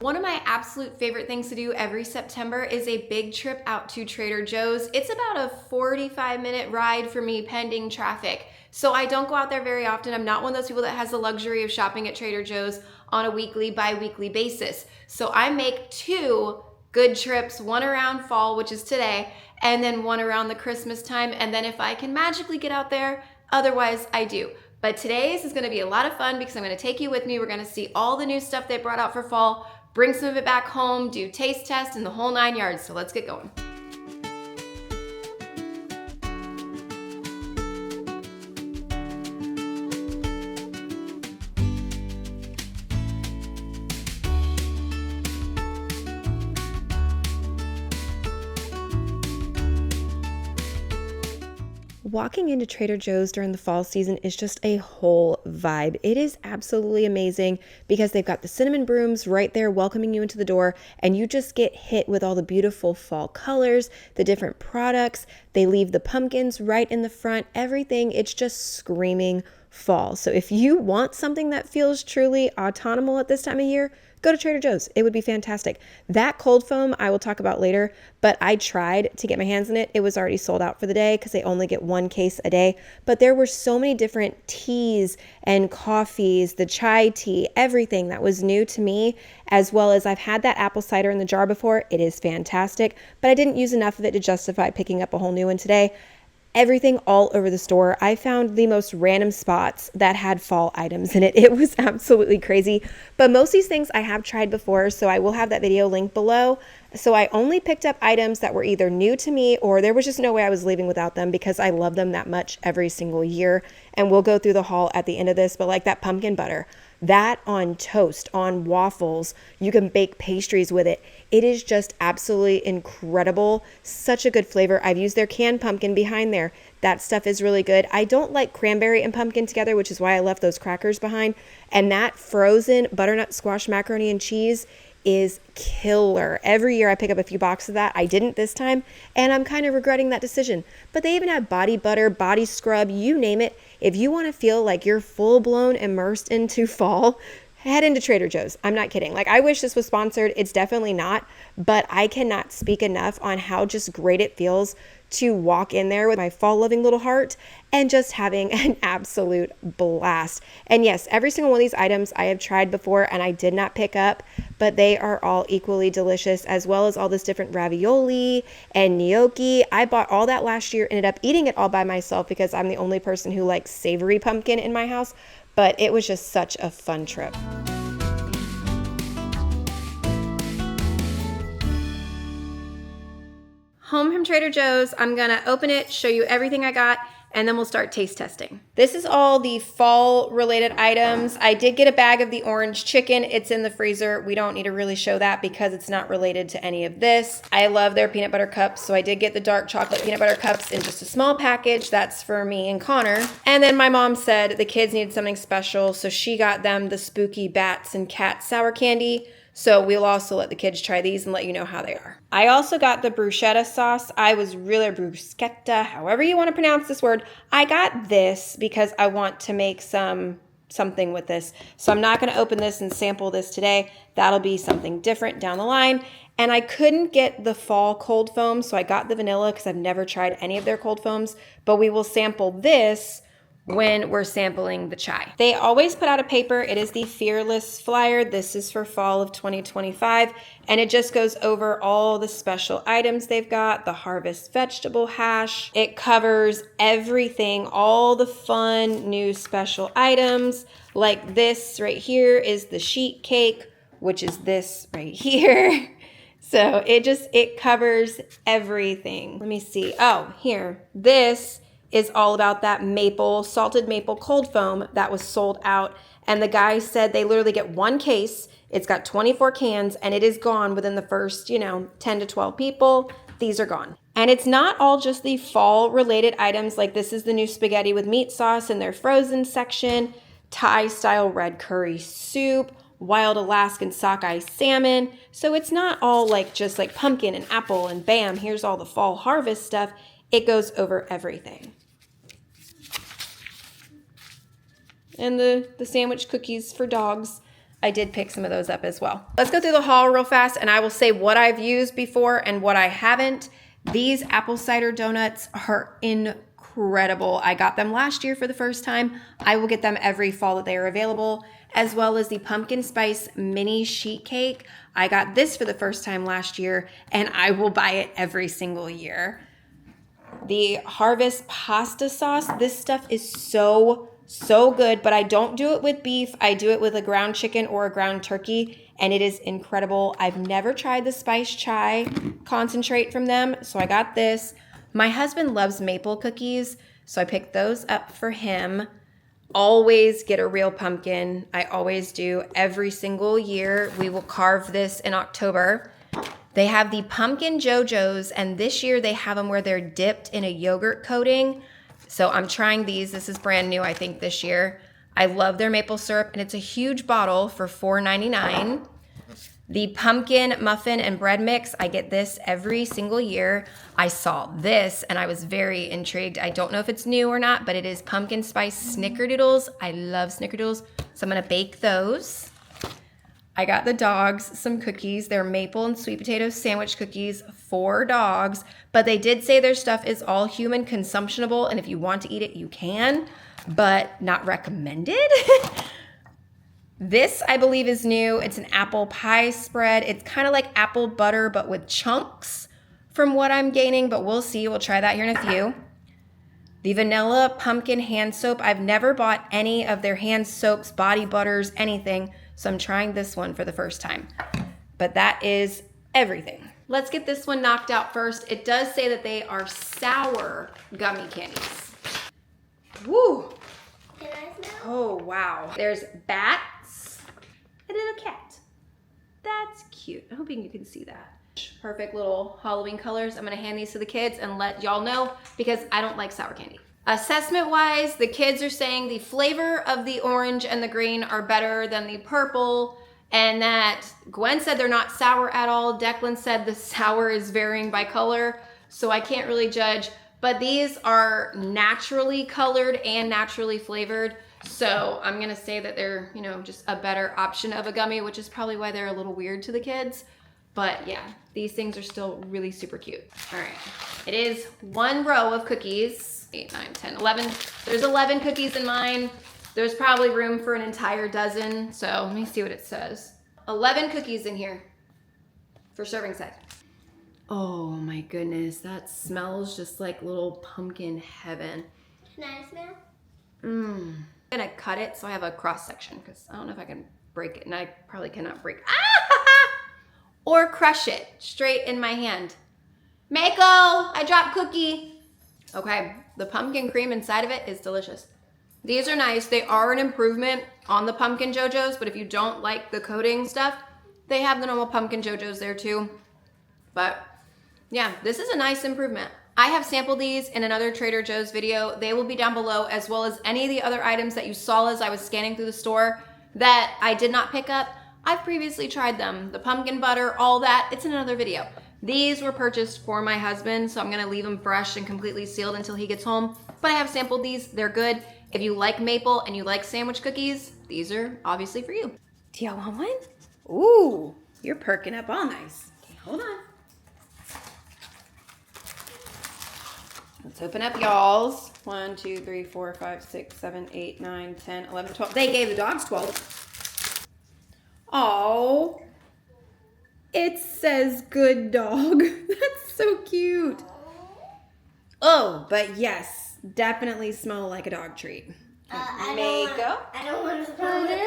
One of my absolute favorite things to do every September is a big trip out to Trader Joe's. It's about a 45-minute ride for me pending traffic. So I don't go out there very often. I'm not one of those people that has the luxury of shopping at Trader Joe's on a weekly, bi-weekly basis. So I make two good trips, one around fall, which is today, and then one around the Christmas time. And then if I can magically get out there, otherwise I do. But today's is gonna be a lot of fun because I'm gonna take you with me. We're gonna see all the new stuff they brought out for fall, bring some of it back home, do taste tests and the whole 9 yards. So let's get going. Walking into Trader Joe's during the fall season is just a whole vibe. It is absolutely amazing because they've got the cinnamon brooms right there welcoming you into the door, and you just get hit with all the beautiful fall colors, the different products. They leave the pumpkins right in the front, everything. It's just screaming fall. So if you want something that feels truly autumnal at this time of year, go to Trader Joe's. It would be fantastic. That cold foam I will talk about later, but I tried to get my hands on it. It was already sold out for the day because they only get one case a day. But there were so many different teas and coffees, the chai tea, everything that was new to me, as well as I've had that apple cider in the jar before. It is fantastic, but I didn't use enough of it to justify picking up a whole new one today. Everything all over the store. I found the most random spots that had fall items in it. It was absolutely crazy. But most of these things I have tried before, so I will have that video linked below. So I only picked up items that were either new to me or there was just no way I was leaving without them because I love them that much every single year. And we'll go through the haul at the end of this, but like that pumpkin butter, that on toast, on waffles, you can bake pastries with it. It is just absolutely incredible. Such a good flavor. I've used their canned pumpkin behind there. That stuff is really good. I don't like cranberry and pumpkin together, which is why I left those crackers behind. And that frozen butternut squash macaroni and cheese is killer. Every year I pick up a few boxes of that. I didn't this time, and I'm kind of regretting that decision. But they even have body butter, body scrub, you name it. If you want to feel like you're full-blown immersed into fall, head into Trader Joe's. I'm not kidding. Like, I wish this was sponsored. It's definitely not, but I cannot speak enough on how just great it feels to walk in there with my fall-loving little heart and just having an absolute blast. And yes, every single one of these items I have tried before and I did not pick up, but they are all equally delicious, as well as all this different ravioli and gnocchi. I bought all that last year, ended up eating it all by myself because I'm the only person who likes savory pumpkin in my house, but it was just such a fun trip. Home from Trader Joe's. I'm gonna open it, show you everything I got, and then we'll start taste testing. This is all the fall related items. I did get a bag of the orange chicken. It's in the freezer. We don't need to really show that because it's not related to any of this. I love their peanut butter cups, so I did get the dark chocolate peanut butter cups in just a small package. That's for me and Connor. And then my mom said the kids needed something special, so she got them the spooky bats and cats sour candy. So we'll also let the kids try these and let you know how they are. I also got the bruschetta sauce. I was really, bruschetta, however you want to pronounce this word. I got this because I want to make something with this. So I'm not going to open this and sample this today. That'll be something different down the line. And I couldn't get the fall cold foam, so I got the vanilla because I've never tried any of their cold foams. But we will sample this when we're sampling the chai. They always put out a paper. It is the Fearless Flyer. This is for fall of 2025. And it just goes over all the special items they've got, the harvest vegetable hash. It covers everything, all the fun new special items. Like this right here is the sheet cake, which is this right here. So it covers everything. Let me see. Oh, here, this is all about that salted maple cold foam that was sold out. And the guy said they literally get one case. It's got 24 cans and it is gone within the first, 10 to 12 people. These are gone. And it's not all just the fall related items. Like this is the new spaghetti with meat sauce in their frozen section, Thai style red curry soup, wild Alaskan sockeye salmon. So it's not all just like pumpkin and apple and bam, here's all the fall harvest stuff. It goes over everything. And the sandwich cookies for dogs. I did pick some of those up as well. Let's go through the haul real fast and I will say what I've used before and what I haven't. These apple cider donuts are incredible. I got them last year for the first time. I will get them every fall that they are available, as well as the pumpkin spice mini sheet cake. I got this for the first time last year and I will buy it every single year. The Harvest pasta sauce, this stuff is so good, but I don't do it with beef. I do it with a ground chicken or a ground turkey, and it is incredible. I've never tried the spice chai concentrate from them, so I got this. My husband loves maple cookies, so I picked those up for him. Always get a real pumpkin. I always do. Every single year, we will carve this in October. They have the pumpkin JoJo's, and this year they have them where they're dipped in a yogurt coating. So I'm trying these. This is brand new, I think, this year. I love their maple syrup, and it's a huge bottle for $4.99. The pumpkin muffin and bread mix, I get this every single year. I saw this, and I was very intrigued. I don't know if it's new or not, but it is pumpkin spice snickerdoodles. I love snickerdoodles, so I'm going to bake those. I got the dogs some cookies. They're maple and sweet potato sandwich cookies for dogs, but they did say their stuff is all human consumptionable, and if you want to eat it, you can, but not recommended. This, I believe, is new. It's an apple pie spread. It's kind of like apple butter, but with chunks from what I'm gaining, but we'll see. We'll try that here in a few. The vanilla pumpkin hand soap. I've never bought any of their hand soaps, body butters, anything. So I'm trying this one for the first time. But that is everything. Let's get this one knocked out first. It does say that they are sour gummy candies. Woo! Can I smell? Oh, wow. There's bats and then a cat. That's cute. I hope you can see that. Perfect little Halloween colors. I'm gonna hand these to the kids and let y'all know because I don't like sour candy. Assessment-wise, the kids are saying the flavor of the orange and the green are better than the purple, and that Gwen said they're not sour at all. Declan said the sour is varying by color, so I can't really judge. But these are naturally colored and naturally flavored, so I'm gonna say that they're, you know, just a better option of a gummy, which is probably why they're a little weird to the kids. But yeah, these things are still really super cute. All right, it is one row of cookies. 8, 9, 10, 11. There's 11 cookies in mine. There's probably room for an entire dozen. So let me see what it says. 11 cookies in here for serving size. Oh my goodness, that smells just like little pumpkin heaven. Can I smell? I'm gonna cut it so I have a cross section because I don't know if I can break it, and I probably cannot break it. Or crush it straight in my hand. Mako, I dropped cookie. Okay, the pumpkin cream inside of it is delicious. These are nice. They are an improvement on the pumpkin JoJo's, but if you don't like the coating stuff, they have the normal pumpkin JoJo's there too. But yeah, this is a nice improvement. I have sampled these in another Trader Joe's video. They will be down below, as well as any of the other items that you saw as I was scanning through the store that I did not pick up. I've previously tried them. The pumpkin butter, all that, it's in another video. These were purchased for my husband, so I'm gonna leave them fresh and completely sealed until he gets home. But I have sampled these, they're good. If you like maple and you like sandwich cookies, these are obviously for you. Do y'all want one? Ooh, you're perking up all nice. Okay, hold on. Let's open up y'all's. 1, 2, 3, 4, 5, 6, 7, 8, 9, 10, 11, 12. They gave the dogs 12. Oh. It says good dog. That's so cute. Oh, but yes, definitely smell like a dog treat. Mako. I don't want to smell them.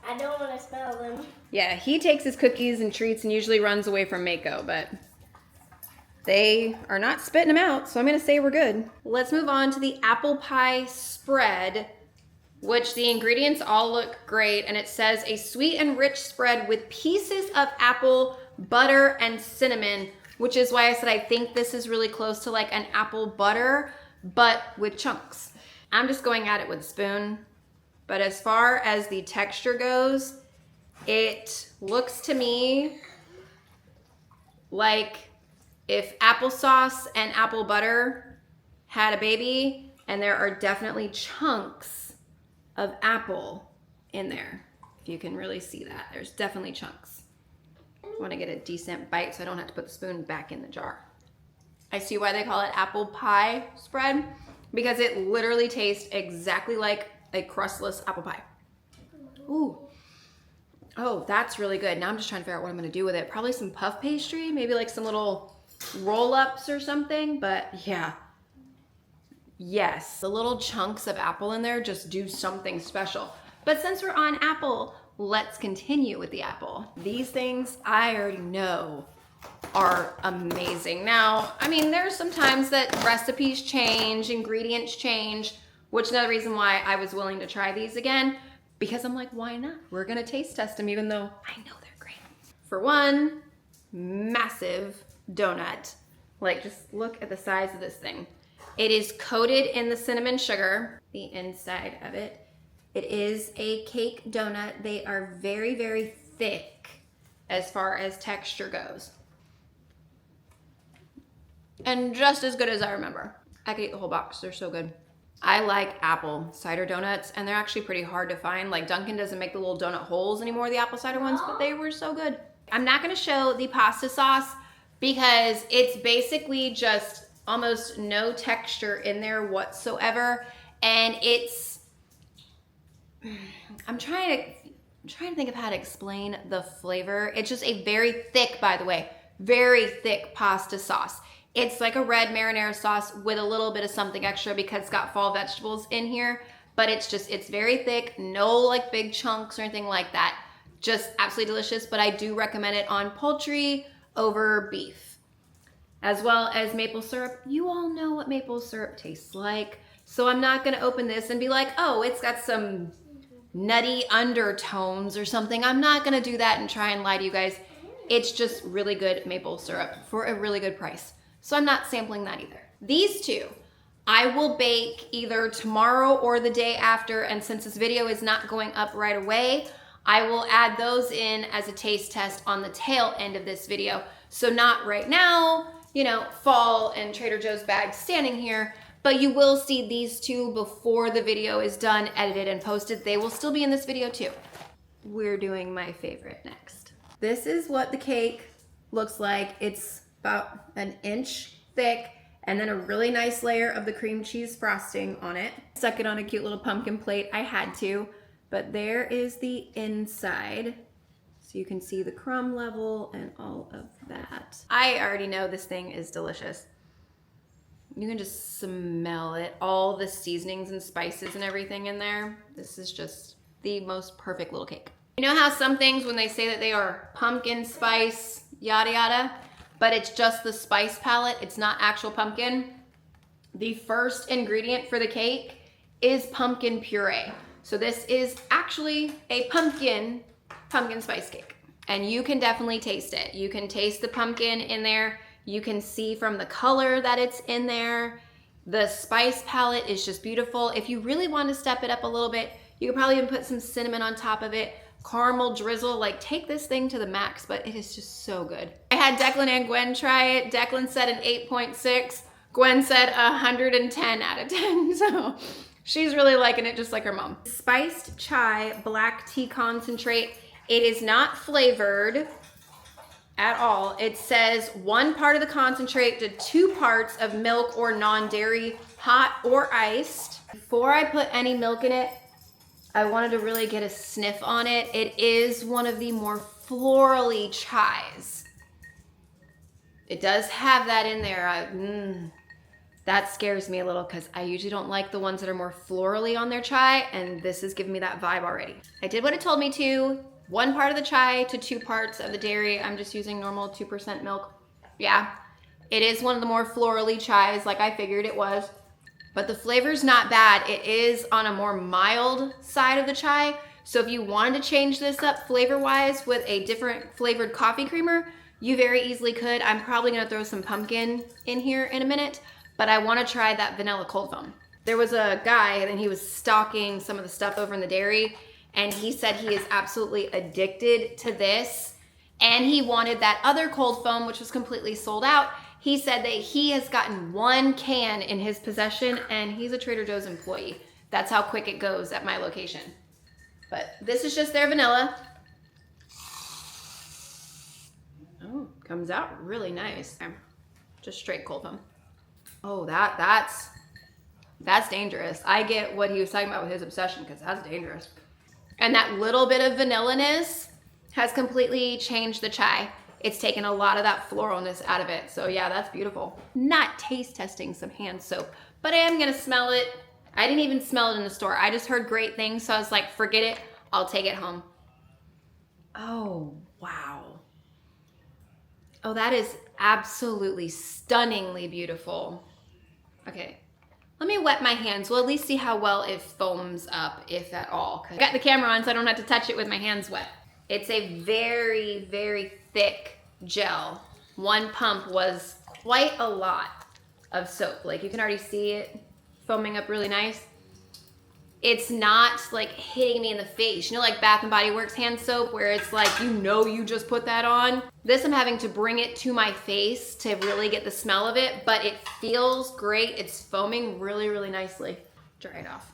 I don't want to smell them. Yeah, he takes his cookies and treats and usually runs away from Mako, but they are not spitting them out, so I'm gonna say we're good. Let's move on to the apple pie spread, which the ingredients all look great, and it says a sweet and rich spread with pieces of apple, butter, and cinnamon, which is why I said I think this is really close to like an apple butter, but with chunks. I'm just going at it with a spoon, but as far as the texture goes, it looks to me like if applesauce and apple butter had a baby, and there are definitely chunks of apple in there. If you can really see that, there's definitely chunks. I want to get a decent bite so I don't have to put the spoon back in the jar. I see why they call it apple pie spread, because it literally tastes exactly like a crustless apple pie. Ooh. Oh, that's really good. Now I'm just trying to figure out what I'm going to do with it. Probably some puff pastry, maybe like some little roll-ups or something, but yeah. Yes, the little chunks of apple in there just do something special. But since we're on apple, let's continue with the apple. These things I already know are amazing. Now, I mean, there's some times that recipes change, ingredients change, which is another reason why I was willing to try these again, because I'm like, why not? We're gonna taste test them even though I know they're great. For one, massive donut. Like, just look at the size of this thing. It is coated in the cinnamon sugar, the inside of it. It is a cake donut. They are very, very thick as far as texture goes. And just as good as I remember. I could eat the whole box, they're so good. I like apple cider donuts, and they're actually pretty hard to find. Like, Dunkin' doesn't make the little donut holes anymore, the apple cider ones, but they were so good. I'm not gonna show the pasta sauce because it's basically just almost no texture in there whatsoever. And it's, I'm trying to think of how to explain the flavor. It's just a very thick, by the way, very thick pasta sauce. It's like a red marinara sauce with a little bit of something extra because it's got fall vegetables in here, but it's very thick, no like big chunks or anything like that. Just absolutely delicious, but I do recommend it on poultry over beef. As well as maple syrup. You all know what maple syrup tastes like. So I'm not gonna open this and be like, oh, it's got some nutty undertones or something. I'm not gonna do that and try and lie to you guys. It's just really good maple syrup for a really good price. So I'm not sampling that either. These two, I will bake either tomorrow or the day after, and since this video is not going up right away, I will add those in as a taste test on the tail end of this video. So not right now, you know, fall and Trader Joe's bag standing here, but you will see these two before the video is done, edited, and posted. They will still be in this video too. We're doing my favorite next. This is what the cake looks like. It's about an inch thick, and then a really nice layer of the cream cheese frosting on it. Stuck it on a cute little pumpkin plate. I had to, but there is the inside. So you can see the crumb level and all of that. I already know this thing is delicious. You can just smell it. All the seasonings and spices and everything in there. This is just the most perfect little cake. You know how some things, when they say that they are pumpkin spice, yada yada, but it's just the spice palette, it's not actual pumpkin. The first ingredient for the cake is pumpkin puree. So this is actually a pumpkin spice cake. And you can definitely taste it. You can taste the pumpkin in there. You can see from the color that it's in there. The spice palette is just beautiful. If you really want to step it up a little bit, you could probably even put some cinnamon on top of it, caramel drizzle, like take this thing to the max, but it is just so good. I had Declan and Gwen try it. Declan said an 8.6. Gwen said 110 out of 10. So she's really liking it just like her mom. Spiced chai black tea concentrate. It is not flavored at all. It says 1 part of the concentrate to 2 parts of milk or non-dairy, hot or iced. Before I put any milk in it, I wanted to really get a sniff on it. It is one of the more florally chais. It does have that in there. That scares me a little because I usually don't like the ones that are more florally on their chai, and this is giving me that vibe already. I did what it told me to. 1 part of the chai to 2 parts of the dairy. I'm just using normal 2% milk. Yeah, it is one of the more florally chais, like I figured it was. But the flavor's not bad. It is on a more mild side of the chai. So if you wanted to change this up flavor-wise with a different flavored coffee creamer, you very easily could. I'm probably gonna throw some pumpkin in here in a minute, but I wanna try that vanilla cold foam. There was a guy and he was stocking some of the stuff over in the dairy, and he said he is absolutely addicted to this. And he wanted that other cold foam, which was completely sold out. He said that he has gotten 1 can in his possession, and he's a Trader Joe's employee. That's how quick it goes at my location. But this is just their vanilla. Oh, comes out really nice. Just straight cold foam. Oh, that's dangerous. I get what he was talking about with his obsession, because that's dangerous. And that little bit of vanilla-ness has completely changed the chai. It's taken a lot of that floralness out of it. So yeah, that's beautiful. Not taste testing some hand soap, but I am gonna smell it. I didn't even smell it in the store. I just heard great things, so I was like, forget it, I'll take it home. Oh, wow. Oh, that is absolutely stunningly beautiful. Okay, let me wet my hands. We'll at least see how well it foams up, if at all. I got the camera on so I don't have to touch it with my hands wet. It's a very, very thick gel. One pump was quite a lot of soap. Like, you can already see it foaming up really nice. It's not like hitting me in the face. You know, like Bath & Body Works hand soap, where it's like, you know, you just put that on. This, I'm having to bring it to my face to really get the smell of it, but it feels great. It's foaming really, really nicely. Dry it off.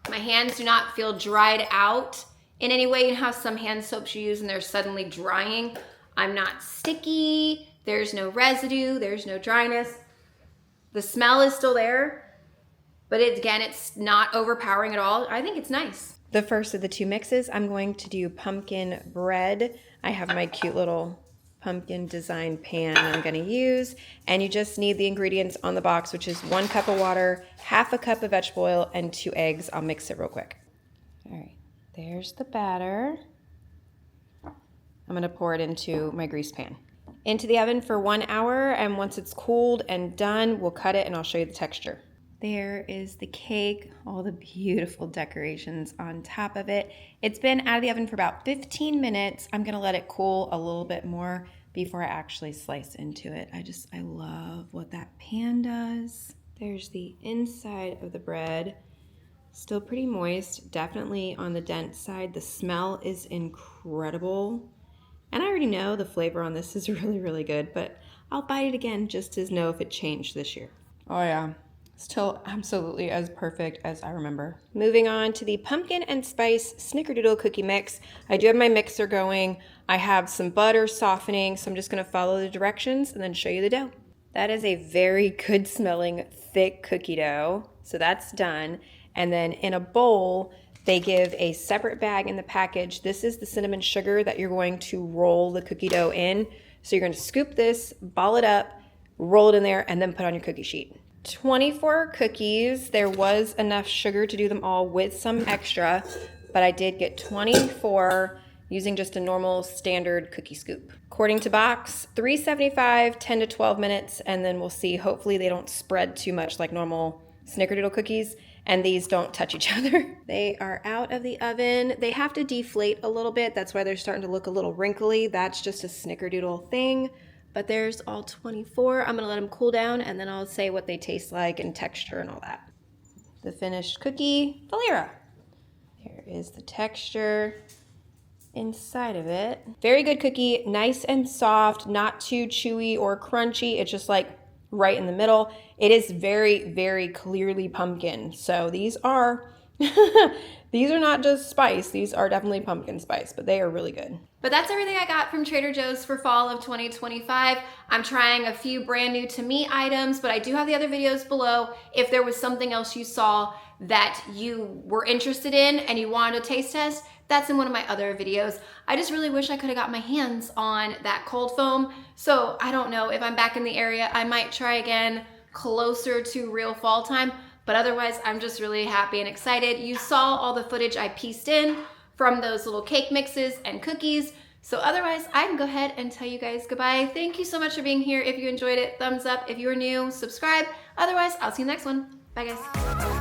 My hands do not feel dried out in any way. You know how some hand soaps you use and they're suddenly drying? I'm not sticky. There's no residue. There's no dryness. The smell is still there. But again, it's not overpowering at all. I think it's nice. The first of the two mixes, I'm going to do pumpkin bread. I have my cute little pumpkin design pan that I'm going to use. And you just need the ingredients on the box, which is 1 cup of water, half a cup of vegetable oil, and 2 eggs. I'll mix it real quick. All right, there's the batter. I'm going to pour it into my grease pan. Into the oven for 1 hour, and once it's cooled and done, we'll cut it and I'll show you the texture. There is the cake, all the beautiful decorations on top of it. It's been out of the oven for about 15 minutes. I'm gonna let it cool a little bit more before I actually slice into it. I love what that pan does. There's the inside of the bread. Still pretty moist, definitely on the dense side. The smell is incredible. And I already know the flavor on this is really, really good, but I'll bite it again just to know if it changed this year. Oh yeah. Still absolutely as perfect as I remember. Moving on to the pumpkin and spice snickerdoodle cookie mix. I do have my mixer going. I have some butter softening, so I'm just gonna follow the directions and then show you the dough. That is a very good smelling thick cookie dough. So that's done. And then in a bowl, they give a separate bag in the package. This is the cinnamon sugar that you're going to roll the cookie dough in. So you're gonna scoop this, ball it up, roll it in there, and then put on your cookie sheet. 24 cookies. There was enough sugar to do them all with some extra, but I did get 24 using just a normal standard cookie scoop. According to box, 375, 10 to 12 minutes, and then we'll see. Hopefully they don't spread too much like normal snickerdoodle cookies, and these don't touch each other. They are out of the oven. They have to deflate a little bit. That's why they're starting to look a little wrinkly. That's just a snickerdoodle thing. But there's all 24. I'm gonna let them cool down and then I'll say what they taste like and texture and all that. The finished cookie, Valera. Here is the texture inside of it. Very good cookie, nice and soft, not too chewy or crunchy. It's just like right in the middle. It is very, very clearly pumpkin. So these are, these are not just spice. These are definitely pumpkin spice, but they are really good. But that's everything I got from Trader Joe's for fall of 2025. I'm trying a few brand new to me items, but I do have the other videos below. If there was something else you saw that you were interested in and you wanted a taste test, that's in one of my other videos. I just really wish I could have got my hands on that cold foam. So I don't know, if I'm back in the area, I might try again closer to real fall time. But otherwise, I'm just really happy and excited. You saw all the footage I pieced in from those little cake mixes and cookies. So otherwise, I can go ahead and tell you guys goodbye. Thank you so much for being here. If you enjoyed it, thumbs up. If you are new, subscribe. Otherwise, I'll see you next one. Bye, guys.